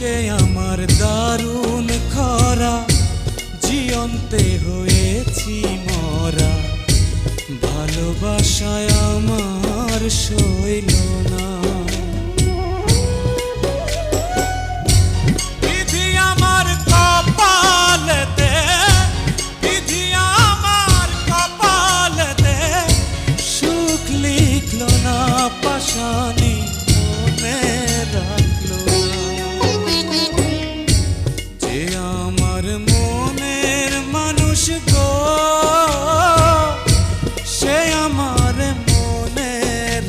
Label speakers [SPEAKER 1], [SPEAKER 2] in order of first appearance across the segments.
[SPEAKER 1] বুকে আমার দারুণ খরা, জিয়ন্তে হয়েছি মরা, ভালোবাসায় আমার সইল না। বিধি আমার কপালেতে, বিধি আমার কপালেতে সুখ লিখল না, পাশানি মনে রাখলো না। যে আমার মনের মানুষ গো, সে আমার মনে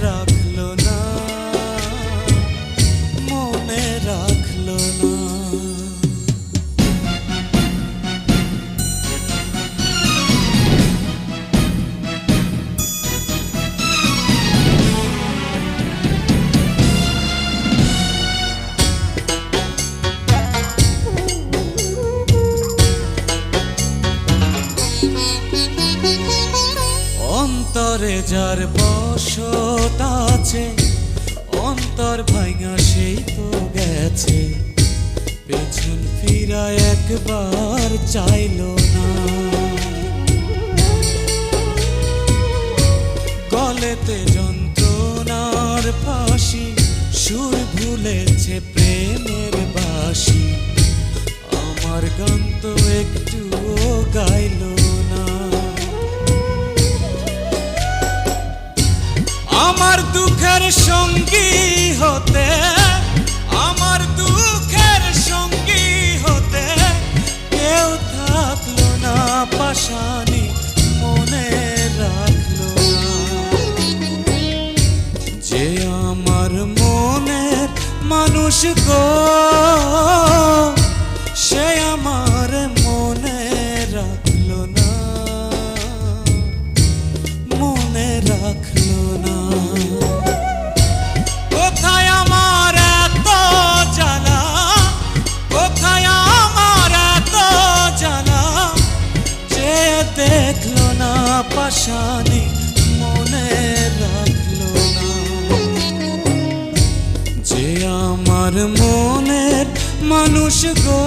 [SPEAKER 1] রাখলো না, মনে রাখলো না। অন্তরে যার বসত আছে, অন্তর ভাঙা সেই তো গেছে, পেছন ফিরা একবার চাইলো না। গলেতে যন্ত্রণার ফাঁসি, সুর ভুলেছে প্রেমের বাঁশি, আমার গান তো একটুও গাইলো না। আমার দুঃখের সঙ্গী হতে, আমার দুঃখের সঙ্গী হতে কেউ থাকলো না, পাশানি মনে রাখলো না। যে আমার মনের মানুষ গো, সে আমার মনে রাখলো না, মনে রাখলো না। কোথায় আমার এত জ্বালা, কোথায় আমার এত জ্বালা, যে দেখলো না, পাশানি মনে রাখলো না। যে আমার মনের মানুষ গো।